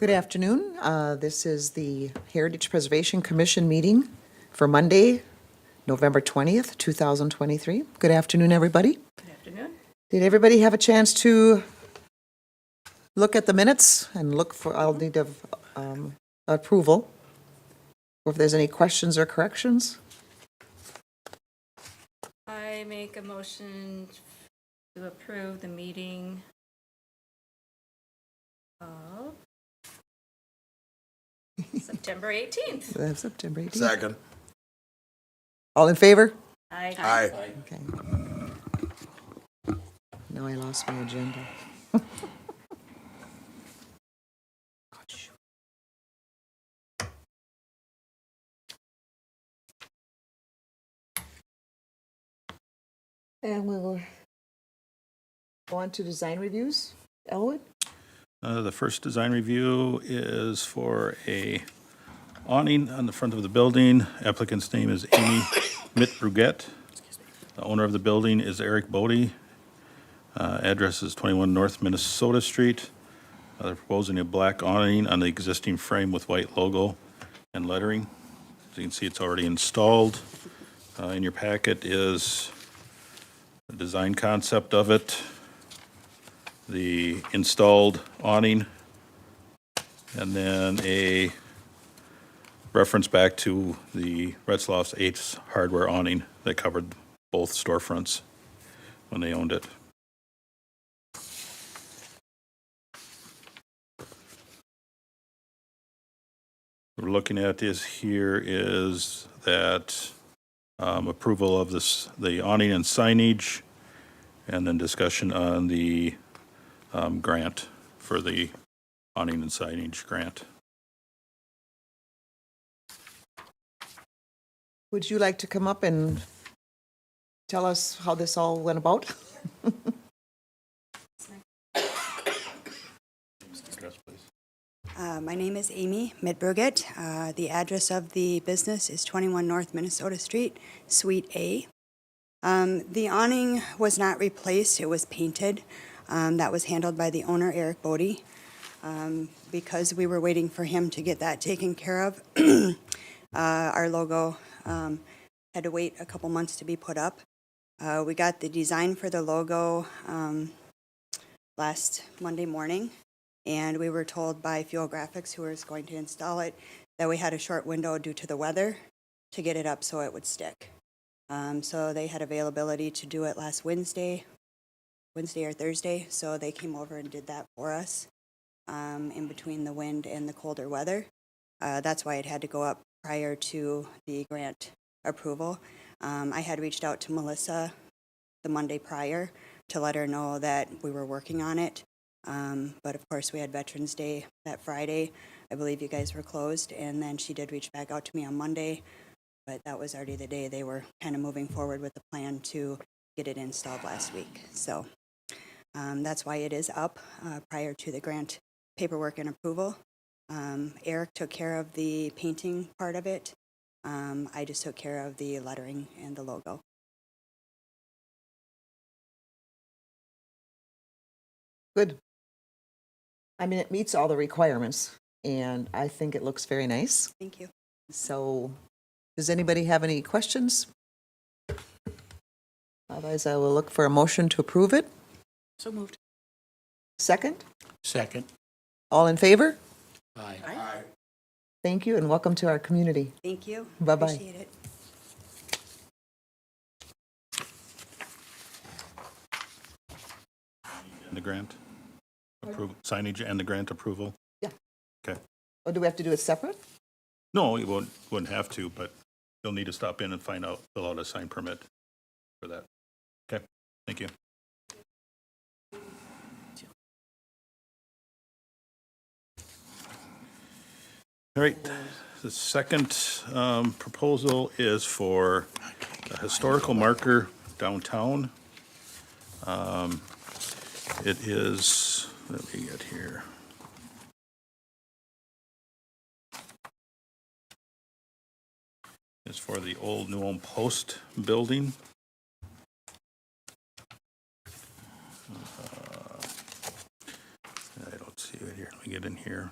Good afternoon. This is the Heritage Preservation Commission meeting for Monday, November 20th, 2023. Good afternoon, everybody. Good afternoon. Did everybody have a chance to look at the minutes and look for, I'll need approval, or if there's any questions or corrections? I make a motion to approve the meeting of September 18th. September 18th. Second. All in favor? Aye. Okay. Now I lost my agenda. And we'll go on to design reviews. Elwood? The first design review is for a awning on the front of the building. Applicant's name is Amy Mitt-Bruguette. The owner of the building is Eric Bodie. Address is 21 North Minnesota Street. They're proposing a black awning on the existing frame with white logo and lettering. As you can see, it's already installed. In your packet is the design concept of it, the installed awning, and then a reference back to the Retzloff's Ace Hardware awning that covered both storefronts when they owned it. What we're looking at is that approval of the awning and signage, and then discussion on the grant for the awning and signage grant. Would you like to come up and tell us how this all went about? My name is Amy Mitt-Bruguette. The address of the business is 21 North Minnesota Street, Suite A. The awning was not replaced, it was painted. That was handled by the owner, Eric Bodie. Because we were waiting for him to get that taken care of, our logo had to wait a couple months to be put up. We got the design for the logo last Monday morning. And we were told by Fuel Graphics, who was going to install it, that we had a short window due to the weather to get it up so it would stick. So they had availability to do it last Wednesday or Thursday, so they came over and did that for us in between the wind and the colder weather. That's why it had to go up prior to the grant approval. I had reached out to Melissa the Monday prior to let her know that we were working on it. But of course we had Veterans Day that Friday. I believe you guys were closed, and then she did reach back out to me on Monday, but that was already the day they were kind of moving forward with the plan to get it installed last week. So that's why it is up prior to the grant paperwork and approval. Eric took care of the painting part of it. I just took care of the lettering and the logo. Good. I mean, it meets all the requirements, and I think it looks very nice. Thank you. So, does anybody have any questions? Otherwise, I will look for a motion to approve it. So moved. Second? Second. All in favor? Aye. Thank you, and welcome to our community. Thank you. Bye-bye. Appreciate it. And the grant approval, signage and the grant approval? Yeah. Okay. Or do we have to do it separate? No, you wouldn't have to, but you'll need to stop in and fill out a sign permit for that. Okay, thank you. All right, the second proposal is for a historical marker downtown. It is, let me get here. It's for the old New Ulm Post building. I don't see it here. Let me get in here.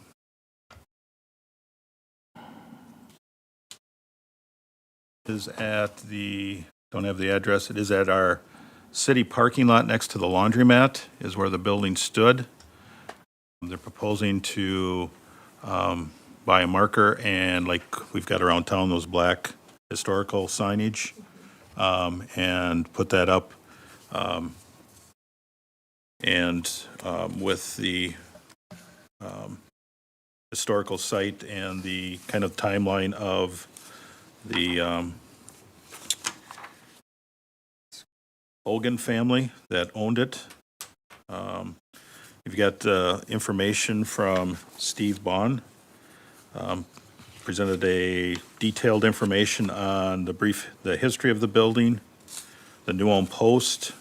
is at the, don't have the address, it is at our city parking lot next to the laundromat is where the building stood. They're proposing to buy a marker and like we've got around town, those black historical signage, and put that up. With the historical site and the kind of timeline of the Hogan family that owned it. You've got information from Steve Bond. Presented a detailed information on the history of the building, the New Ulm Post.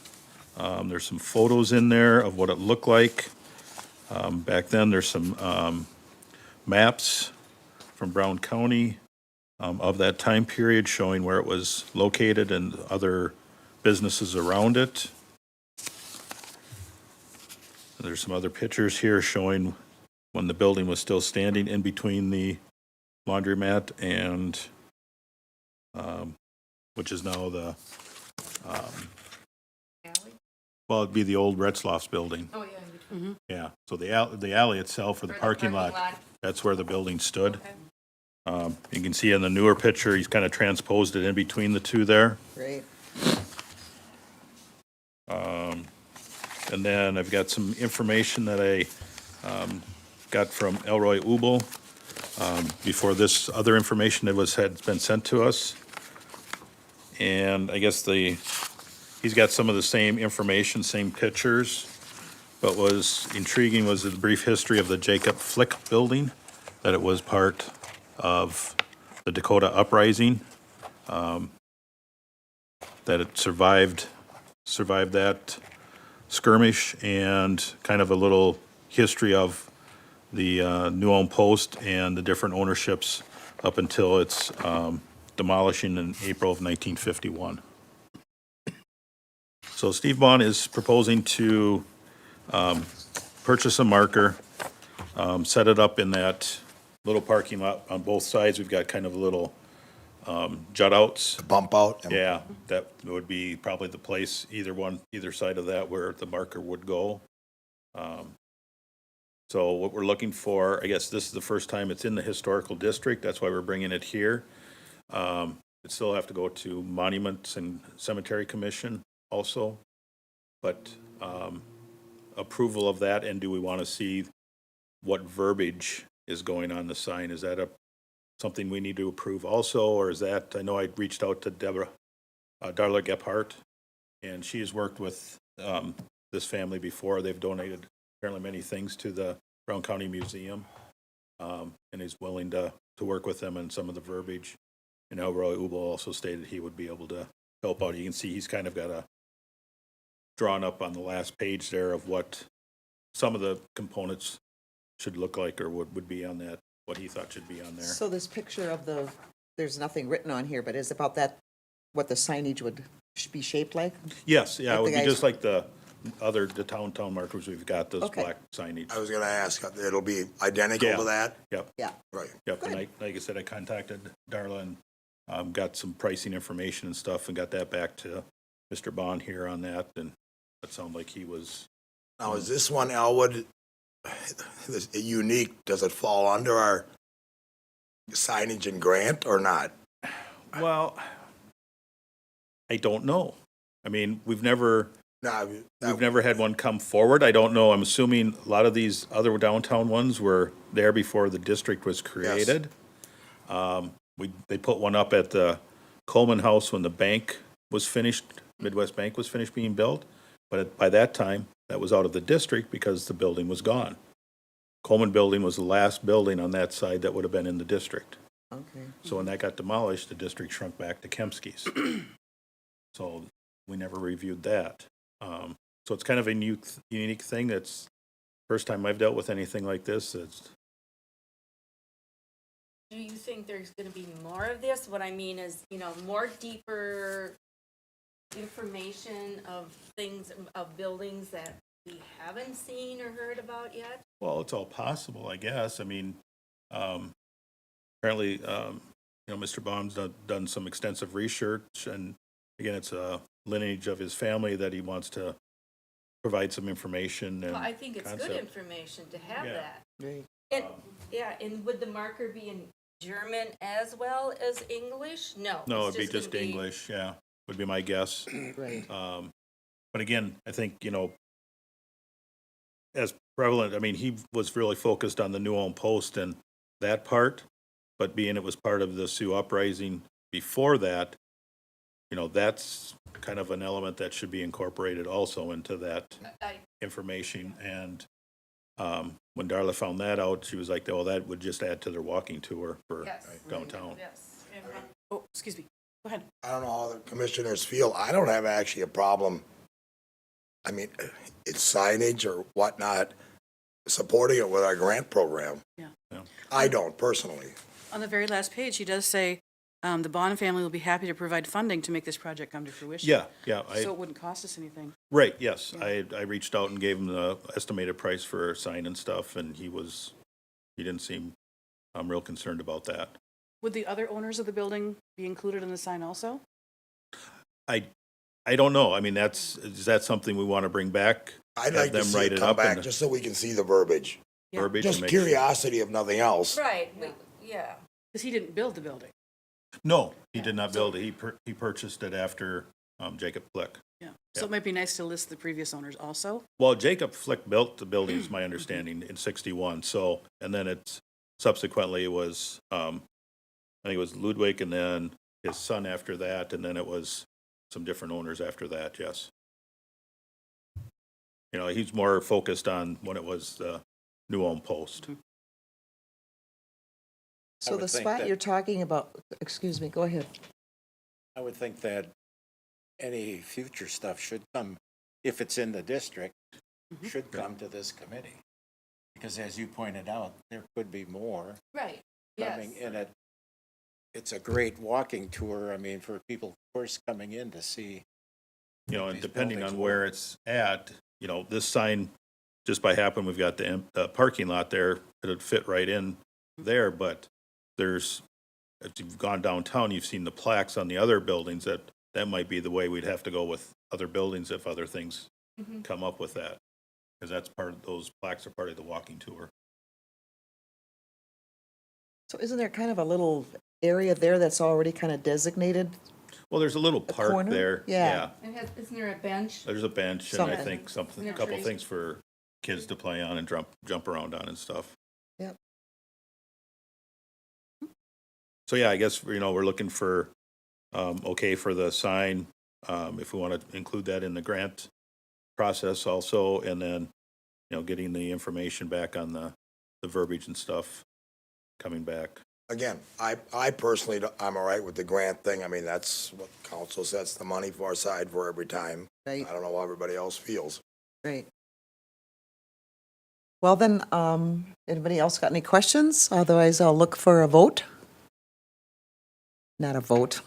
There's some photos in there of what it looked like. Back then, there's some maps from Brown County of that time period showing where it was located and other businesses around it. There's some other pictures here showing when the building was still standing in between the laundromat and, which is now the, Alley? well, it'd be the old Retzloff's building. Oh, yeah, in between. Yeah, so the alley itself or the Or the parking parking lot, lot. that's where the building stood. Okay. You can see in the newer picture, he's kind of transposed it in between the two there. Great. And then I've got some information that I got from Elroy Ubel before this other information that had been sent to us. And I guess he's got some of the same information, same pictures. But what was intriguing was the brief history of the Jacob Flick building, that it was part of the Dakota Uprising, that it survived that skirmish, and kind of a little history of the New Ulm Post and the different ownerships up until its demolishing in April of 1951. So Steve Bond is proposing to purchase a marker, set it up in that little parking lot on both sides. We've got kind of little jut outs. Bump out. and- Yeah, that would be probably the place, either side of that where the marker would go. So what we're looking for, I guess this is the first time it's in the historical district, that's why we're bringing it here. It still have to go to Monuments and Cemetery Commission also. But approval of that, and do we want to see what verbiage is going on the sign? Is that something we need to approve also, or is that, I know I reached out to Darla Gephardt, and she has worked with this family before. They've donated apparently many things to the Brown County Museum, and is willing to work with them on some of the verbiage. And Elroy Ubel also stated he would be able to help out. You can see he's kind of got drawn up on the last page there of what some of the components should look like, or would be on that, what he thought should be on there. So this picture of there's nothing written on here, but is about that, what the signage would be shaped like? Yes, yeah, it Like would the be guys- just like the town markers we've got, those Okay. black signage. I was gonna ask, it'll be identical Yeah. to that? Yep, Yeah. Right. yep, and like I said, I contacted Darla and got some pricing information and stuff and got that back to Mr. Bond here on that, and it sounded like he was, Now, is this one, Elwood, unique? Does it fall under our signage and grant or not? well, I don't know. I mean, we've never had one come forward. I don't know. I'm assuming a lot of these other downtown ones were there before the district was created. They put one up at the Coleman House when the bank was finished, Midwest Bank was finished being built. But by that time, that was out of the district because the building was gone. Coleman Building was the last building on that side that would have been in the district. Okay. So when that got demolished, the district shrunk back to Kempski's. So we never reviewed that. So it's kind of a unique thing. That's first time I've dealt with anything like this. Do you think there's gonna be more of this? What I mean is, more deeper information of things, of buildings that we haven't seen or heard about yet? Well, it's all possible, I guess. I mean, apparently, Mr. Baum's done some extensive research, and again, it's a lineage of his family that he wants to provide some information and Well, I think it's good concept. information to have Yeah. that. Right. And, yeah, and would the marker be in German as well as English? No. No, it's it'd be just gonna be- English, yeah, would be my guess. Right. But again, I think, as prevalent, I mean, he was really focused on the New Ulm Post and that part, but being it was part of the Sioux Uprising before that, that's kind of an element that should be incorporated also into that I- information. And when Darla found that out, she was like, oh, that would just add to their walking tour for Yes. downtown. Yes. Oh, excuse me. Go ahead. I don't know how the commissioners feel. I don't have actually a problem. I mean, it's signage or whatnot, supporting it with our grant program. Yeah. Yeah. I don't personally. On the very last page, he does say, the Bond family will be happy to provide funding to make this project come to fruition. Yeah, So it wouldn't cost us anything. right, yes. I reached out and gave him the estimated price for sign and stuff, and he didn't seem real concerned about that. Would the other owners of the building be included in the sign also? I don't know. I mean, is that something we want to bring back? I'd Have like to them see write it it come up back and- just so we can see the verbiage. Yeah. Verbiage Just and make sure- curiosity if nothing else. Right, yeah. Because he didn't build the building. No, he Yeah. did not build it. He purchased it after Jacob Flick. Yeah. Yeah. So it might be nice to list the previous owners also. Well, Jacob Flick built the building, is my understanding, in 61. So, and then subsequently it was, I think it was Ludwig and then his son after that, and then it was some different owners after that, yes. He's more focused on when it was the New Ulm Post. So would the think spot that- you're talking about, excuse me, go ahead. I would think that any future stuff should come, if it's in the district, should come to this committee. Because as you pointed out, there could be more Right, yes. coming in it. It's a great walking tour, I mean, for people, of course, coming in to see. And These depending buildings on where work. it's at, this sign, just by happen, we've got the parking lot there, it'd fit right in there, but if you've gone downtown, you've seen the plaques on the other buildings, that might be the way we'd have to go with other buildings if other things come up with that. Because those plaques are part of the walking tour. So isn't there kind of a little area there that's already kind of designated? Well, there's a little park corner? there. Yeah. And isn't there a bench? There's a bench and I Something. think a Yeah, couple trees. things for kids to play on and jump around on and stuff. Yep. So yeah, I guess, we're looking for, okay for the sign, if we want to include that in the grant process also, and then, getting the information back on the verbiage and stuff coming back. Again, I personally, I'm all right with the grant thing. I mean, that's what council sets the money for aside for every time. Right, I don't know how everybody else feels. right. Well then, anybody else got any questions? Otherwise, I'll look for a vote. Not a vote.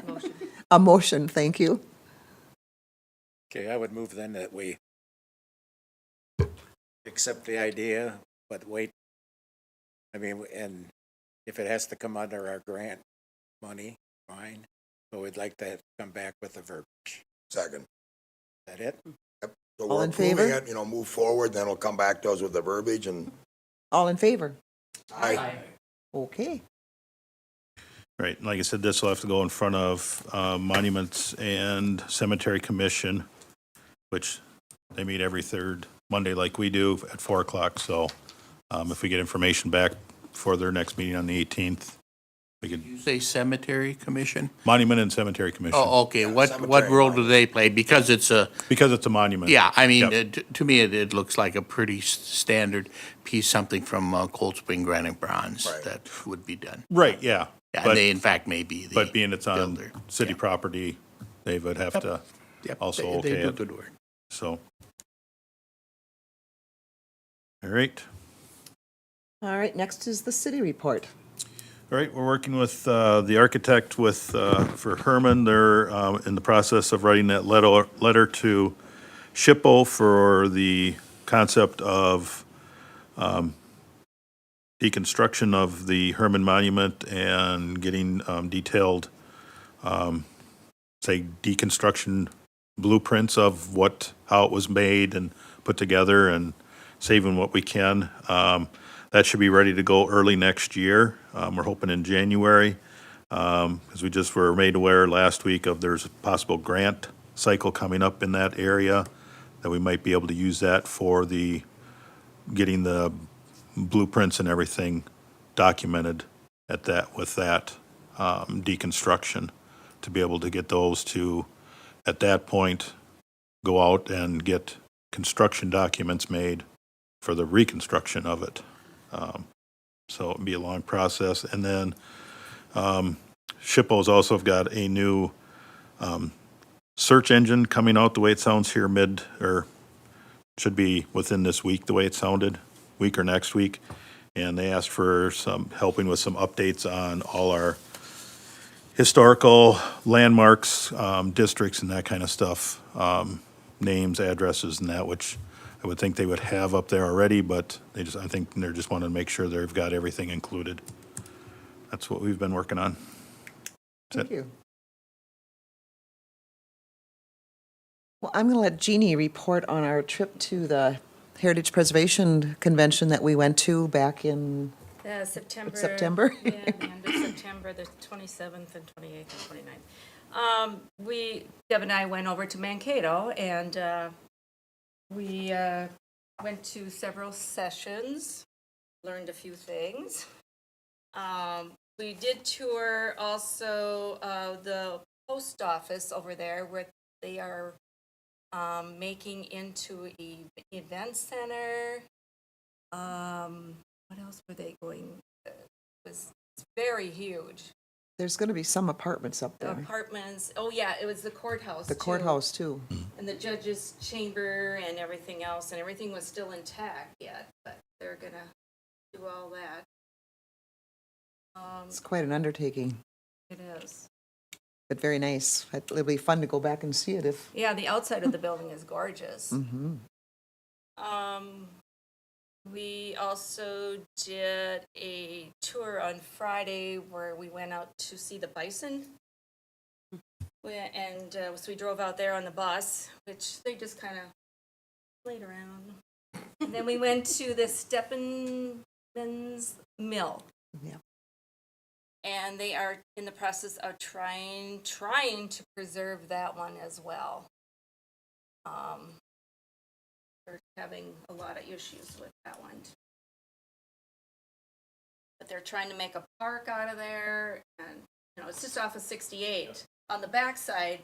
Motion. A motion, thank you. Okay, I would move then that we accept the idea, but wait. I mean, and if it has to come under our grant money, fine, but we'd like to come back with the verbiage. Is Second. that it? So All we're in approving favor? it, move forward, then we'll come back to us with the verbiage and All in favor? I, Okay. Right, and like I said, this will have to go in front of Monuments and Cemetery Commission, which they meet every third Monday like we do at 4 o'clock. So if we get information back for their next meeting on the 18th, we could, You say Cemetery Commission? Monument and Cemetery Commission, Oh, okay, what cemetery role do monument. they play? Because it's because it's a monument. yeah, I mean, Yep. to me, it looks like a pretty standard piece, something from Cold Spring Granite Bronze Right. that would be done. Right, yeah. Yeah, But- and they, in fact, may be the But being it's on builder. city Yeah. property, they would have to Yep, also they okay do it. good work. So. All right. All right, next is the city report. All right, we're working with the architect for Herman. They're in the process of writing that letter to SHPO for the concept of deconstruction of the Herman Monument and getting detailed, say, deconstruction blueprints of how it was made and put together and saving what we can. That should be ready to go early next year. We're hoping in January, because we just were made aware last week of there's a possible grant cycle coming up in that area, that we might be able to use that for getting the blueprints and everything documented with that deconstruction, to be able to get those to, at that point, go out and get construction documents made for the reconstruction of it. So it'd be a long process. And then SHPO's also have got a new search engine coming out, the way it sounds here, should be within this week, the way it sounded, week or next week. And they asked for helping with some updates on all our historical landmarks, districts and that kind of stuff, names, addresses and that, which I would think they would have up there already, but I think they're just wanting to make sure they've got everything included. That's what we've been working on. Thank you. Well, I'm going to let Jeannie report on our trip to the Heritage Preservation Convention that we went to back in September. September. Yeah, the end of September, the 27th and 28th and 29th. Deb and I went over to Mankato, and we went to several sessions, learned a few things. We did tour also the post office over there, where they are making into an event center. What else were they going? It's very huge. There's going to be some apartments up there. Apartments. Oh yeah, it was the courthouse. The courthouse too. And the judge's chamber and everything else, and everything was still intact yet, but they're gonna do all that. It's quite an undertaking, It is. but very nice. It'll be fun to go back and see it if. Yeah, the outside of the building is gorgeous. Mm-hmm. We also did a tour on Friday where we went out to see the bison. So we drove out there on the bus, which they just kind of played around. And then we went to the Steppenman's Mill. Yeah. And they are in the process of trying to preserve that one as well. They're having a lot of issues with that one. But they're trying to make a park out of there, and it's just off of 68. On the backside,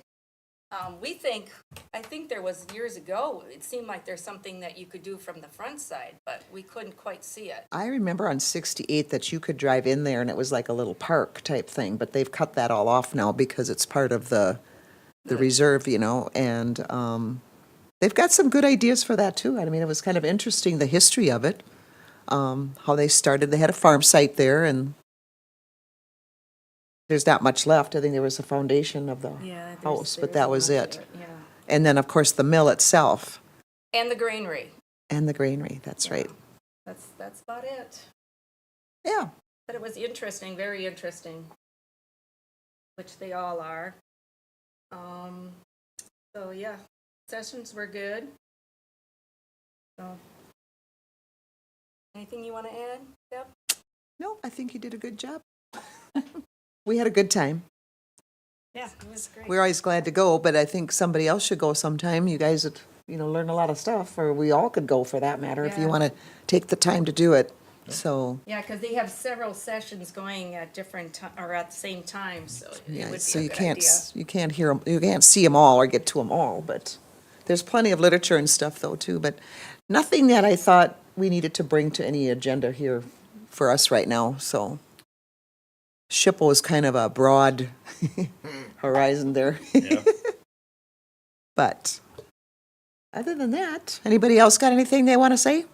I think there was years ago, it seemed like there's something that you could do from the front side, but we couldn't quite see it. I remember on 68 that you could drive in there and it was like a little park type thing, but they've cut that all off now because it's part of the reserve, and they've got some good ideas for that too. I mean, it was kind of interesting, the history of it, how they started. They had a farm site there, and there's not much left. I think there was a foundation of the house, but that was it. Yeah. And then, of course, the mill itself. And the granary. And the granary, that's right. That's about it. Yeah. But it was interesting, very interesting, which they all are. So yeah, sessions were good. So, anything you want to add, Deb? No, I think you did a good job. We had a good time. Yeah, it was great. We're always glad to go, but I think somebody else should go sometime. You guys would, learn a lot of stuff, or we all could go for that matter, if you Yeah. want to take the time to do it. So, Yeah, because they have several sessions going at different or at the same time, so it yeah, would so be a you good can't, idea. you can't hear them, you can't see them all or get to them all, but there's plenty of literature and stuff though too, but nothing that I thought we needed to bring to any agenda here for us right now, so. SHPO is kind of a broad horizon there. Yeah. But other than that, anybody else got anything they want to say?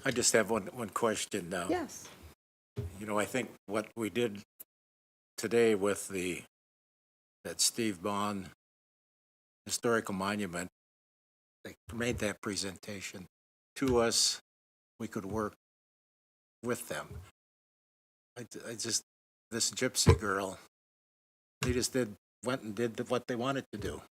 I just have one question now. Yes. I think what we did today with that Steve Bond historical monument, they made that presentation to us. We could work with them. I just, this gypsy girl, they just went and did what they wanted to do.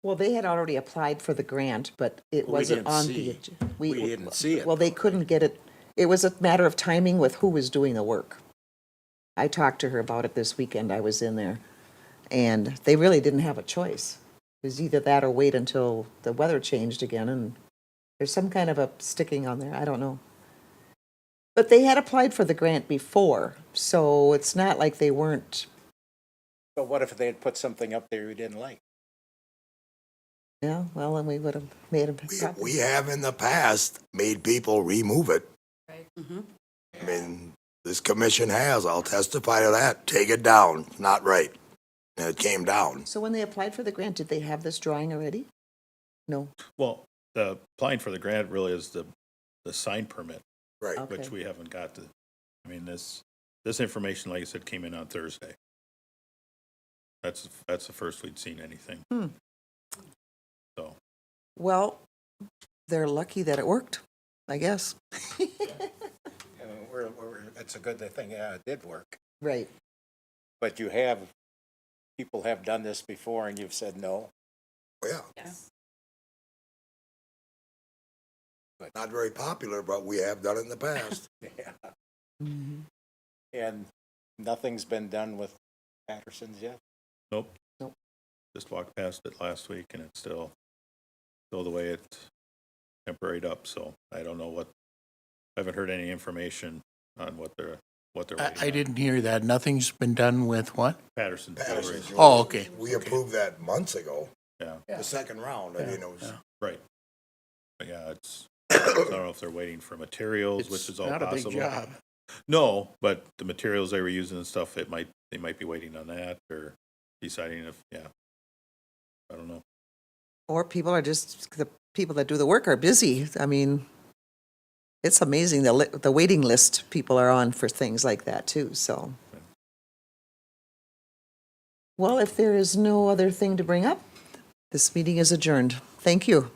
Well, they had already applied for the grant, but it We wasn't didn't on see. the. We didn't see it. Well, they couldn't get it. It was a matter of timing with who was doing the work. I talked to her about it this weekend. I was in there. And they really didn't have a choice. It was either that or wait until the weather changed again, and there's some kind of a sticking on there. I don't know. But they had applied for the grant before, so it's not like they weren't. But what if they had put something up there you didn't like? Yeah, well, then we would have made them. We have in the past made people remove it. Right. I mean, this commission has, I'll testify to that. Take it down, it's not right. And it came down. So when they applied for the grant, did they have this drawing already? No. Well, the applying for the grant really is the sign permit, Right. Okay. which we haven't got to. I mean, this information, like I said, came in on Thursday. That's the first we'd seen anything. So, Well, they're lucky that it worked, I guess. It's a good thing, yeah, it did work. Right. But people have done this before and you've said no. Yeah, Yes. not very popular, but we have done it in the past. Yeah. Mhm. And nothing's been done with Patterson's yet? nope. Nope. Just walked past it last week and it's still the way it temporaried up, so I don't know I haven't heard any information on what they're waiting I on. didn't hear that. Nothing's been done with what? Patterson Patterson's Jewelry. Oh, okay. We approved that months ago, Yeah, the second round. I mean, it was, right. But yeah, I don't know if they're waiting for materials, which It's is all not a possible. big job. No, but the materials they were using and stuff, they might be waiting on that or deciding if, yeah. I don't know. Or people are just, the people that do the work are busy. I mean, it's amazing the waiting list people are on for things like that too, so. Well, if there is no other thing to bring up, this meeting is adjourned. Thank you.